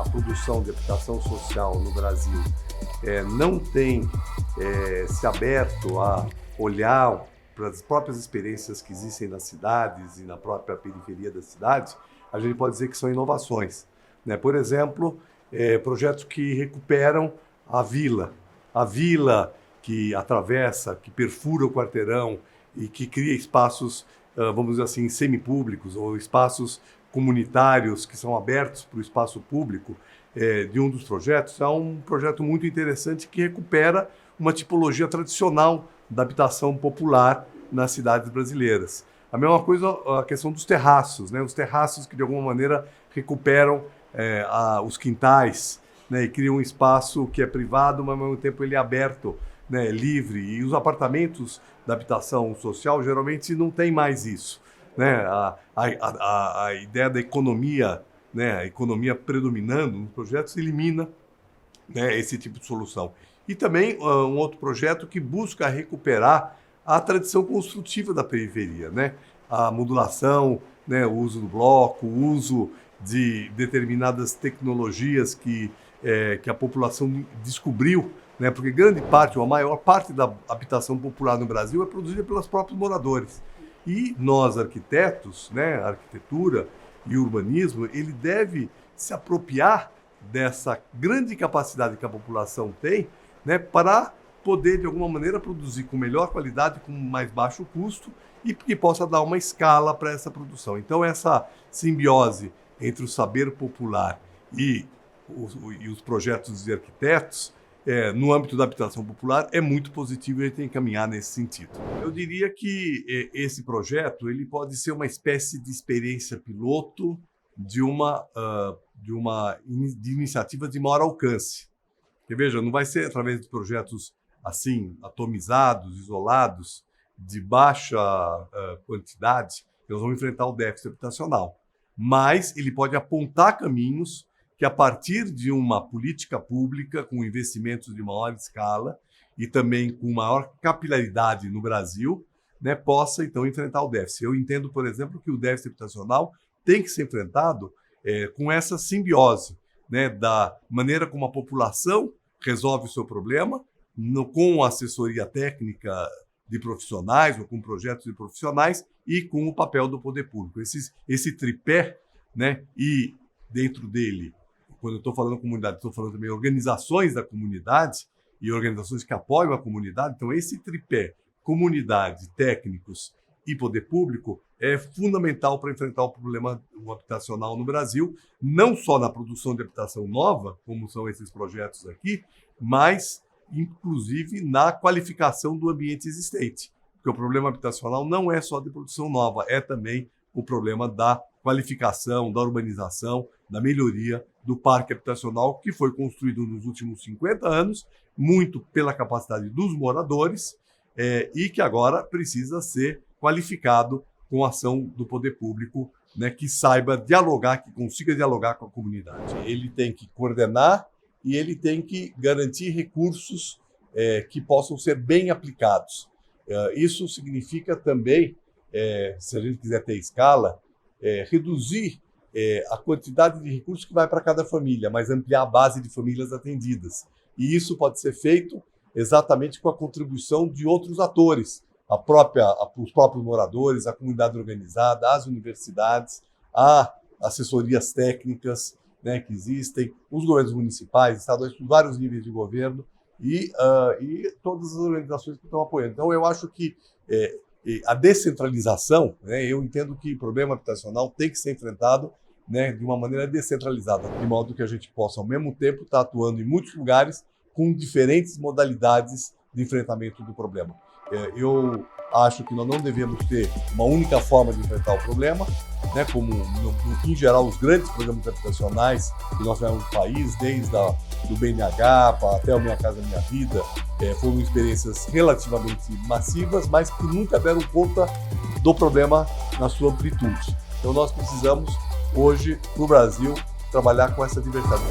a produção de habitação social no Brasil não tem se aberto a olhar para as próprias experiências que existem nas cidades e na própria periferia das cidades, a gente pode dizer que são inovações, né? Por exemplo, projetos que recuperam a vila que atravessa, que perfura o quarteirão e que cria espaços, vamos dizer assim, semipúblicos ou espaços comunitários que são abertos para o espaço público de um dos projetos. É um projeto muito interessante que recupera uma tipologia tradicional da habitação popular nas cidades brasileiras. A mesma coisa a questão dos terraços, né? Os terraços que de alguma maneira recuperam os quintais, né? E criam um espaço que é privado, mas ao mesmo tempo ele é aberto, né? Livre. E os apartamentos da habitação social geralmente não tem mais isso, né? A ideia da economia, né? A economia predominando nos projetos elimina, né, esse tipo de solução. E também um outro projeto que busca recuperar a tradição construtiva da periferia, né? A modulação, né, o uso do bloco, o uso de determinadas tecnologias que a população descobriu, né? Porque grande parte, ou a maior parte da habitação popular no Brasil é produzida pelos próprios moradores. E nós, arquitetos, né, a arquitetura e o urbanismo, ele deve se apropriar dessa grande capacidade que a população tem, né, para poder, de alguma maneira, produzir com melhor qualidade, com mais baixo custo e que possa dar uma escala para essa produção. Então, essa simbiose entre o saber popular e os projetos de arquitetos, no âmbito da habitação popular, é muito positivo e a gente tem que caminhar nesse sentido. Eu diria que esse projeto ele pode ser uma espécie de experiência piloto de iniciativa de maior alcance. Porque, veja, não vai ser através de projetos assim, atomizados, isolados, de baixa quantidade, que nós vamos enfrentar o déficit habitacional. Mas ele pode apontar caminhos que, a partir de uma política pública com investimentos de maior escala e também com maior capilaridade no Brasil, né, possa, então, enfrentar o déficit. Eu entendo, por exemplo, que o déficit habitacional tem que ser enfrentado com essa simbiose, né, da maneira como a população resolve o seu problema, com assessoria técnica de profissionais ou com projetos de profissionais e com o papel do poder público. Esse tripé, né, e dentro dele, quando eu estou falando comunidade, estou falando também organizações da comunidade e organizações que apoiam a comunidade. Então, esse tripé, comunidade, técnicos e poder público, é fundamental para enfrentar o problema habitacional no Brasil, não só na produção de habitação nova, como são esses projetos aqui, mas, inclusive, na qualificação do ambiente existente. Porque o problema habitacional não é só de produção nova, é também o problema da qualificação, da urbanização, da melhoria do parque habitacional que foi construído nos últimos 50 anos, muito pela capacidade dos moradores, e que agora precisa ser qualificado com a ação do poder público, né, que saiba dialogar, que consiga dialogar com a comunidade. Ele tem que coordenar e ele tem que garantir recursos que possam ser bem aplicados. Isso significa também, se a gente quiser ter escala, reduzir a quantidade de recursos que vai para cada família, mas ampliar a base de famílias atendidas. E isso pode ser feito exatamente com a contribuição de outros atores, os próprios moradores, a comunidade organizada, as universidades, as assessorias técnicas, né, que existem, os governos municipais, estaduais, vários níveis de governo e todas as organizações que estão apoiando. Então, eu acho que a descentralização, né, eu entendo que o problema habitacional tem que ser enfrentado, né, de uma maneira descentralizada, de modo que a gente possa, ao mesmo tempo, estar atuando em muitos lugares com diferentes modalidades de enfrentamento do problema. Eu acho que nós não devemos ter uma única forma de enfrentar o problema, né, como, em geral, os grandes programas habitacionais que nós tivemos no país, desde do BNH até o Minha Casa Minha Vida, foram experiências relativamente massivas, mas que nunca deram conta do problema na sua amplitude. Então nós precisamos, hoje, no Brasil, trabalhar com essa diversidade.